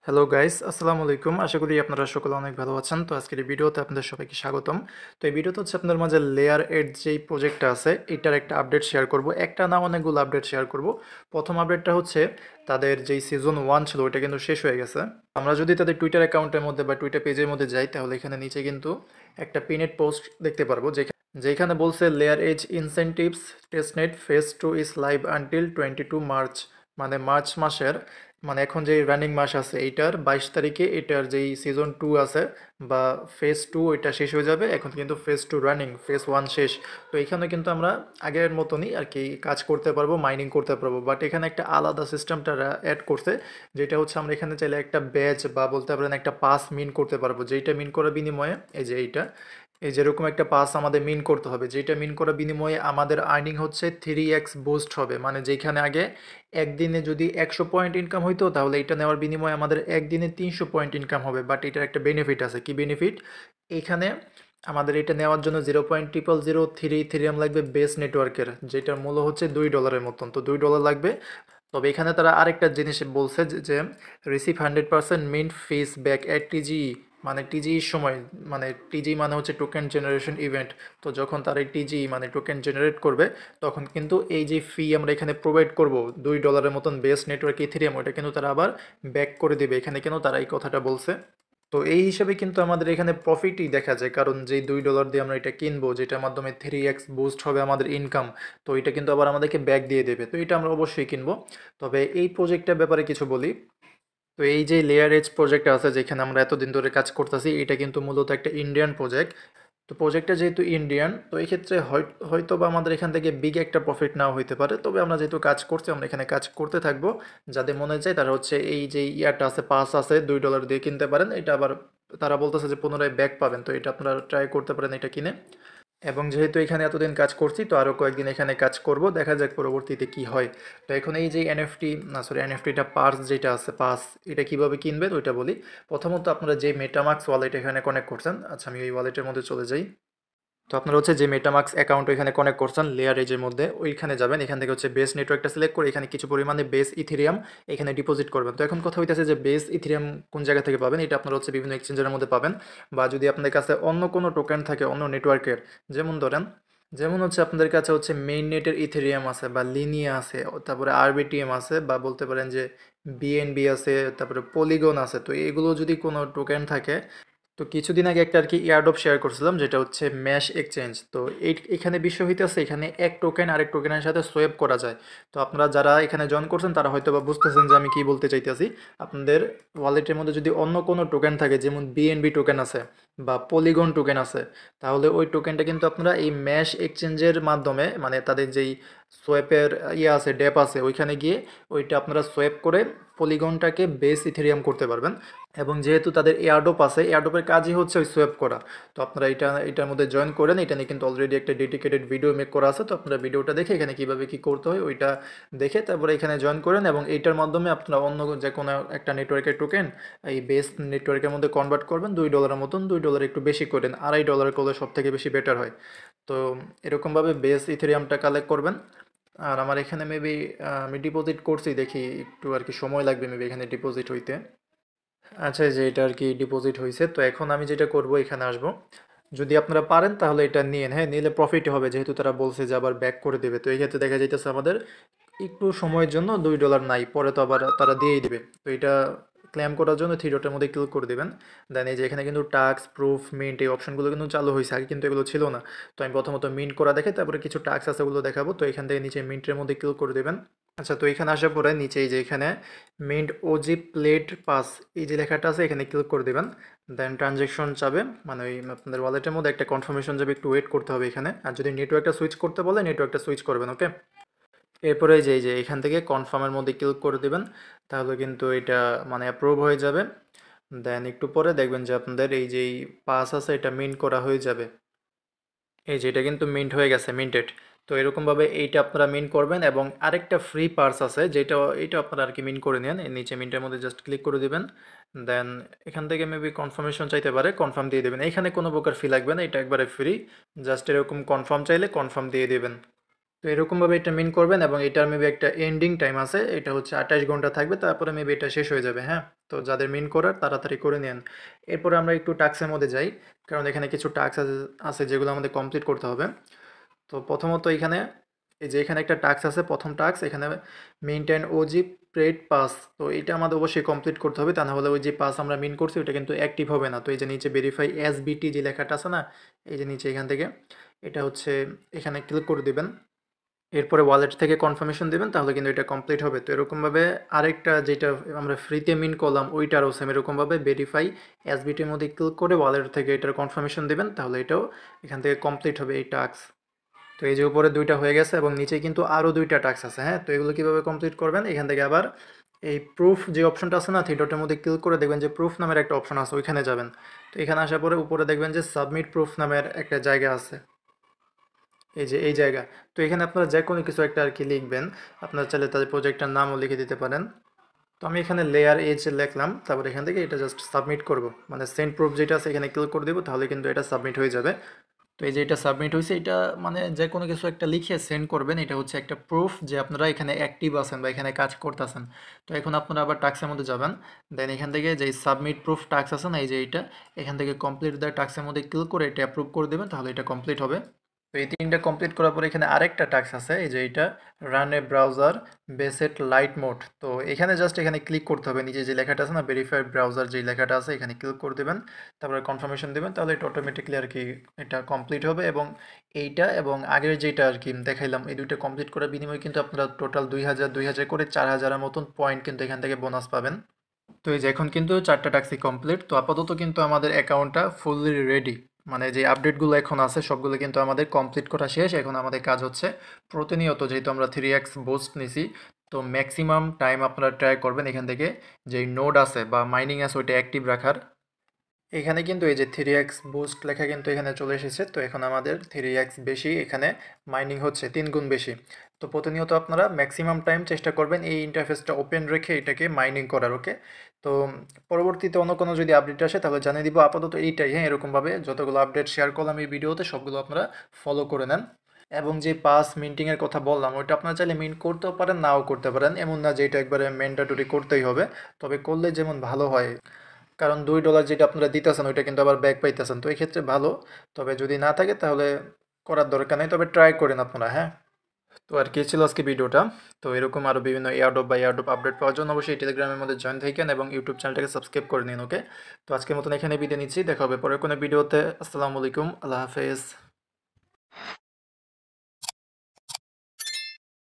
Hello guys, আসসালামু আলাইকুম। আশা করি আপনারা সকলে অনেক ভালো আছেন। তো আজকের এই ভিডিওতে আপনাদের সবাইকে স্বাগতম। তো এই ভিডিওতে হচ্ছে আপনাদের মাঝে লেয়ার এর যেই প্রজেক্টটা আছে এটার একটা আপডেট শেয়ার করব। একটা না অনেকগুলো আপডেট শেয়ার করব। প্রথম আপডেটটা হচ্ছে তাদের যেই সিজন 1 ছিল ওইটা কিন্তু শেষ হয়ে গেছে। আমরা যদি তাদের টুইটার অ্যাকাউন্টের মধ্যে বা টুইটার পেজের মধ্যে যাই তাহলে এখানে নিচে কিন্তু একটা পিনেড পোস্ট দেখতে পারবো যেখানে বলছে Layer Edge incentives testnet phase 2 is live until 22 March, মানে মার্চ মাসের, মানে এখন যে রানিং মাস আছে এইটার 22 তারিখে এটার যেই সিজন 2 আছে বা ফেজ 2 ওইটা শেষ হয়ে যাবে। এখন কিন্তু ফেজ 2 রানিং, ফেজ 1 শেষ। তো এখানে কিন্তু আমরা আগের মতনই আর কি কাজ করতে পারবো, মাইনিং করতে পারবো, বাট এখানে একটা আলাদা সিস্টেমটা অ্যাড করছে, যেটা হচ্ছে আমরা এখানে চাইলে একটা ব্যাচ বা বলতে পারেন একটা পাস মিন করতে পারবো, যেইটা মিন করার বিনিময়ে এই যে এইটা এই যেরকম একটা পাস আমাদের মিন করতে হবে, যেটা মিন করার বিনিময়ে আমাদের আর্নিং হচ্ছে 3x বুস্ট হবে। মানে যেখানে আগে একদিনে যদি 100 পয়েন্ট ইনকাম হইতো তাহলে এটা নেওয়ার বিনিময়ে আমাদের একদিনে 300 পয়েন্ট ইনকাম হবে। বাট এটার একটা বেনিফিট আছে। কি বেনিফিট? এখানে আমাদের এটা নেওয়ার জন্য 0.0003 ইথেরিয়াম লাগবে বেস নেটওয়ার্কের, যেটার মূল্য হচ্ছে $2 মতন। তো $2 লাগবে। তবে এখানে তারা আরেকটা জিনিস বলছে যে receive 100% mint fees back at TG, মানে টিজির সময়, মানে টিজি মানে হচ্ছে টোকেন জেনারেশন ইভেন্ট। তো যখন তারা এই টিজি মানে টোকেন জেনারেট করবে তখন কিন্তু এই যে ফি আমরা এখানে প্রোভাইড করব $2 মতন বেস নেটওয়ার্ক ইথেরিয়াম, ওইটা কিন্তু তারা আবার ব্যাক করে দেবে। এখানে কিন্তু তারা এই কথাটা বলছে। তো এই হিসাবে কিন্তু আমাদের এখানে প্রফিটই দেখা যায়, কারণ যেই $2 দিয়ে আমরা এটা কিনবো যেটার মাধ্যমে 3x বুস্ট হবে আমাদের ইনকাম, তো এটা কিন্তু আবার আমাদেরকে ব্যাক দিয়ে দেবে। তো এটা আমরা অবশ্যই কিনবো। তবে এই প্রজেক্টটার ব্যাপারে কিছু বলি। তো এই যে লেয়ার এজ প্রজেক্ট আছে যেখানে আমরা এতদিন ধরে কাজ করতেছি, এটা কিন্তু মূলত একটা ইন্ডিয়ান প্রজেক্ট। তো প্রজেক্টটা যেহেতু ইন্ডিয়ান, তো এই ক্ষেত্রে হয়তো বা আমাদের এখান থেকে বিগ একটা প্রফিট নাও হইতে পারে। তবে আমরা যেহেতু কাজ করছি আমরা এখানে কাজ করতে থাকবো। যাদের মনে চায় তারা হচ্ছে এই যে ইয়ারটা আছে, পাস আছে, $2 দিয়ে কিনতে পারেন। এটা আবার তারা বলতেছে যে পুনরায় ব্যাক পাবেন, তো এটা আপনারা ট্রাই করতে পারেন এটা কিনে। এবং যেহেতু এখানে এতদিন কাজ করছি তো আরও কয়েকদিন এখানে কাজ করব, দেখা যাক পরবর্তীতে কি হয়। তো এখন এই যে এনএফটি, না সরি, এনএফটিটা পার্স যেটা আছে পাস, এটা কিভাবে কিনবেন ওইটা বলি। প্রথমত আপনারা যে মেটামাক্স ওয়ালেট এখানে কানেক্ট করছেন, আচ্ছা আমি ওই ওয়ালেটের মধ্যে চলে যাই। তো আপনারা হচ্ছে যে মেটামাক্স অ্যাকাউন্ট এখানে কানেক্ট করছেন লেয়ার এজের মধ্যে, ওইখানে যাবেন। এখান থেকে হচ্ছে বেস নেটওয়ার্কটা সিলেক্ট করে এখানে কিছু পরিমাণে বেস ইথেরিয়াম এখানে ডিপোজিট করবেন। তো এখন কথা হইতেছে যে বেস ইথেরিয়াম কোন জায়গা থেকে পাবেন, এটা আপনারা হচ্ছে বিভিন্ন এক্সচেঞ্জের মধ্যে পাবেন। বা যদি আপনাদের কাছে অন্য কোনো টোকেন থাকে অন্য নেটওয়ার্কের, যেমন ধরেন, যেমন হচ্ছে আপনাদের কাছে হচ্ছে মেইন নেটের ইথেরিয়াম আছে বা লিনিয়া আছে, তারপরে আরবিটিএম আছে, বা বলতে পারেন যে বিএনবি আছে, তারপরে পলিগন আছে, তো এগুলো যদি কোনো টোকেন থাকে। তো কিছুদিন আগে একটা আর কি এয়ারড্রপ শেয়ার করছিলাম যেটা হচ্ছে ম্যাশ এক্সচেঞ্জ। তো এখানে বিষয় হইতেছে এখানে এক টোকেন আরেক টোকেনের সাথে সোয়েপ করা যায়। তো আপনারা যারা এখানে জয়েন করছেন তারা হয়তো বা বুঝতেছেন যে আমি কি বলতে চাইতেছি। আপনাদের ওয়ালেটের মধ্যে যদি অন্য কোনো টোকেন থাকে, যেমন বিএনবি টোকেন আছে বা পলিগন টোকেন আছে, তাহলে ওই টোকেনটা কিন্তু আপনারা এই ম্যাশ এক্সচেঞ্জের মাধ্যমে, মানে তাদের যেই সোয়েপের ইয়ে আছে, ডেপ আছে, ওইখানে গিয়ে ওইটা আপনারা সোয়েপ করে পলিগনটাকে বেস ইথেরিয়াম করতে পারবেন। এবং যেহেতু তাদের এয়ারড্রপ আছে, এয়ারড্রপের কাজই হচ্ছে ওই সোয়েপ করা। তো আপনারা এটার মধ্যে জয়েন করেন। এটা নিয়ে কিন্তু অলরেডি একটা ডেডিকেটেড ভিডিও মেক করা আছে। তো আপনারা ভিডিওটা দেখে এখানে কীভাবে কী করতে হয় ওইটা দেখে তারপরে এখানে জয়েন করেন, এবং এইটার মাধ্যমে আপনারা অন্য যে কোনো একটা নেটওয়ার্কের টোকেন এই বেস নেটওয়ার্কের মধ্যে কনভার্ট করবেন $2 মতন। $2 একটু বেশি করেন, $2.5 করলে সব থেকে বেশি বেটার হয়। তো এরকমভাবে বেস ইথেরিয়ামটা কালেক্ট করবেন। আর আমার এখানে মেবি আমি ডিপোজিট করছি, দেখি একটু আর কি সময় লাগবে মেবি এখানে ডিপোজিট হইতে। আচ্ছা, এই যে এটা আর কি ডিপোজিট হয়েছে। তো এখন আমি যেটা করব এখানে আসব। যদি আপনারা পারেন তাহলে এটা নিন, হ্যাঁ নিলে প্রফিট হবে, যেহেতু তারা বলছে যে আবার ব্যাক করে দেবে। তো এই ক্ষেত্রে দেখা যাইতেছে আমাদের একটু সময়ের জন্য $2 নাই, পরে তো আবার তারা দিয়েই দিবে। তো এটা ক্লেম করার জন্য থ্রি ডটের মধ্যে ক্লিক করে দেবেন। দেন এই যে এখানে কিন্তু টাস্ক প্রুফ মিন্ট এই অপশনগুলো কিন্তু চালু হয়েছে, আগে কিন্তু এগুলো ছিল না। তো আমি প্রথমত মিন্ট করা দেখে তারপরে কিছু টাস্ক আছে ওগুলো দেখাবো। তো এখান থেকে নিচে মিন্টের মধ্যে ক্লিক করে দেবেন। আচ্ছা, তো এখানে আসার পরে নিচে এই যে এখানে মিন্ট ওজি প্লেট পাস এই যে লেখাটা আছে এখানে ক্লিক করে দেবেন। দেন ট্রানজ্যাকশন যাবে, মানে ওই আপনাদের ওয়ালেটের মধ্যে একটা কনফার্মেশন যাবে, একটু ওয়েট করতে হবে এখানে। আর যদি নেটওয়ার্কটা সুইচ করতে বলে নেটওয়ার্কটা সুইচ করবেন, ওকে। এরপরে এই যে এখান থেকে কনফার্মের মধ্যে ক্লিক করে দেবেন, তাহলে কিন্তু এটা মানে অ্যাপ্রুভ হয়ে যাবে। দেন একটু পরে দেখবেন যে আপনাদের এই যেই পাস আছে এটা মিন্ট করা হয়ে যাবে। এই যে এটা কিন্তু মিন্ট হয়ে গেছে, মিন্টেড। তো এরকমভাবে এইটা আপনারা মিন্ট করবেন, এবং আরেকটা ফ্রি পার্স আছে যেটা এইটা আপনারা আর কি মিন্ট করে নেন। এই নিচে মিন্টের মধ্যে জাস্ট ক্লিক করে দিবেন। দেন এখান থেকে মেবি কনফার্মেশন চাইতে পারে, কনফার্ম দিয়ে দেবেন। এখানে কোনো প্রকার ফি লাগবে না, এটা একবারে ফ্রি। জাস্ট এরকম কনফার্ম চাইলে কনফার্ম দিয়ে দেবেন। তো এরকমভাবে এটা মিন করবেন এবং এটার মেবি একটা এন্ডিং টাইম আছে, এটা হচ্ছে 28 ঘন্টা থাকবে, তারপরে মেবি এটা শেষ হয়ে যাবে। হ্যাঁ, তো যাদের মিন করার তাড়াতাড়ি করে নেন। এরপরে আমরা একটু টাস্কের মধ্যে যাই, কারণ এখানে কিছু টাস্ক আছে যেগুলো আমাদের কমপ্লিট করতে হবে। তো প্রথমত এখানে এই যে এখানে একটা টাস্ক আছে, প্রথম টাস্ক এখানে মেইনটেইন ওজি প্রেড পাস। তো এটা আমাদের অবশ্যই কমপ্লিট করতে হবে, তা না হলে ওই যে পাস আমরা মিন করছি ওটা কিন্তু অ্যাক্টিভ হবে না। তো এই যে নিচে ভেরিফাই এসবিটি যে লেখাটা আছে না, এই যে নিচে এখান থেকে এটা হচ্ছে এখানে ক্লিক করে দিবেন। এরপরে ওয়ালেট থেকে কনফার্মেশন দিবেন, তাহলে কিন্তু এটা কমপ্লিট হবে। তো এরকমভাবে আরেকটা যেটা আমরা ফ্রিতে মিন করলাম ওইটারও সেম এরকমভাবে ভেরিফাই এসবিটির মধ্যে ক্লিক করে ওয়ালেট থেকে এটার কনফার্মেশন দিবেন, তাহলে এটাও এখান থেকে কমপ্লিট হবে এই টাস্ক। তো এই যে উপরে দুইটা হয়ে গেছে এবং নিচে কিন্তু আরও দুইটা টাস্ক আছে। হ্যাঁ, তো এগুলো কীভাবে কমপ্লিট করবেন, এখান থেকে আবার এই প্রুফ যে অপশনটা আছে না, থ্রি ডটের মধ্যে ক্লিক করে দেখবেন যে প্রুফ নামের একটা অপশন আছে, ওইখানে যাবেন। তো এখানে আসার পরে উপরে দেখবেন যে সাবমিট প্রুফ নামের একটা জায়গা আছে, এই যে এই জায়গা। তো এখানে আপনারা যে কোনো কিছু একটা আর কি লিখবেন, আপনারা চাইলে তাদের প্রজেক্টের নামও লিখে দিতে পারেন। তো আমি এখানে লেয়ার এজ লিখলাম, তারপর এখান থেকে এটা জাস্ট সাবমিট করব, মানে সেন্ড প্রুফ যেটা আছে এখানে ক্লিক করে দেবো, তাহলে কিন্তু এটা সাবমিট হয়ে যাবে। তো এই যে এটা সাবমিট হয়েছে, এটা মানে যে কোনো কিছু একটা লিখে সেন্ড করবেন, এটা হচ্ছে একটা প্রুফ যে আপনারা এখানে অ্যাক্টিভ আছেন বা এখানে কাজ করতেছেন। তো এখন আপনারা আবার টাস্কের মধ্যে যাবেন, দেন এখান থেকে যে সাবমিট প্রুফ টাস্ক আছে না, এই যে এইটা এখান থেকে কমপ্লিট দ্য টাস্কের মধ্যে ক্লিক করে এটা অ্যাপ্রুভ করে দেবেন, তাহলে এটা কমপ্লিট হবে। তো এই তিনটা কমপ্লিট করার পরে এখানে আরেকটা টাস্ক আছে, এই যে এটা রান এ ব্রাউজার বেসেট লাইট মোড। তো এখানে জাস্ট এখানে ক্লিক করতে হবে, নিচে যে লেখাটা আছে না ভেরিফাইড ব্রাউজার যে লেখাটা আছে এখানে ক্লিক করে দেবেন, তারপরে কনফার্মেশন দেবেন, তাহলে এটা অটোমেটিকলি আর কি এটা কমপ্লিট হবে। এবং এইটা এবং আগের যেটা আর কি দেখাইলাম, এই দুইটা কমপ্লিট করার বিনিময়ে কিন্তু আপনারা টোটাল 2000 করে 4000-এর মতন পয়েন্ট কিন্তু এখান থেকে বোনাস পাবেন। তো এই যে এখন কিন্তু 4টা টাস্কই কমপ্লিট। তো আপাতত কিন্তু আমাদের অ্যাকাউন্টটা ফুললি রেডি, মানে যে আপডেটগুলো এখন আছে সবগুলো কিন্তু আমাদের কমপ্লিট করা শেষ। এখন আমাদের কাজ হচ্ছে প্রতিনিয়ত, যেহেতু আমরা 3x বুস্ট নিছি, তো ম্যাক্সিমাম টাইম আপনারা ট্রাই করবেন এখান থেকে যেই নোড আছে বা মাইনিং আছে ওইটা অ্যাক্টিভ রাখার। এখানে কিন্তু এই যে 3x বুস্ট লেখা কিন্তু এখানে চলে এসেছে। তো এখন আমাদের 3x বেশি এখানে মাইনিং হচ্ছে, 3 গুণ বেশি। তো প্রতিনিয়ত আপনারা ম্যাক্সিমাম টাইম চেষ্টা করবেন এই ইন্টারফেসটা ওপেন রেখে এটাকে মাইনিং করার। ওকে, তো পরবর্তীতে অন্য কোনো যদি আপডেট আসে তাহলে জানিয়ে দিব। আপাতত এইটাই। হ্যাঁ, এরকমভাবে যতগুলো আপডেট শেয়ার করলাম এই ভিডিওতে সবগুলো আপনারা ফলো করে নেন। এবং যে পাস মিন্টিংয়ের কথা বললাম ওইটা আপনারা চাইলে মিন্ট করতেও পারেন, নাও করতে পারেন, এমন না যে এটা একবারে ম্যান্ডেটরি করতেই হবে। তবে করলে যেমন ভালো হয়, কারণ $2 যেটা আপনারা দিতেছেন ওইটা কিন্তু আবার ব্যাক পাইতেছেন, তো এই ক্ষেত্রে ভালো। তবে যদি না থাকে তাহলে করার দরকার নেই, তবে ট্রাই করেন আপনারা। হ্যাঁ, তো আর কি ছিল আজকে ভিডিওটা। তো এরকম আরও বিভিন্ন এয়ারড্রপ বা এয়ারড্রপ আপডেট পাওয়ার জন্য অবশ্যই টেলিগ্রামের মধ্যে জয়েন থাকেন এবং ইউটিউব চ্যানেলটাকে সাবস্ক্রাইব করে নিন। ওকে, তো আজকের মতন এখানে বিদায় নিচ্ছি, দেখা হবে পরের কোনো ভিডিওতে। আসসালামু আলাইকুম, আল্লাহ হাফেজ।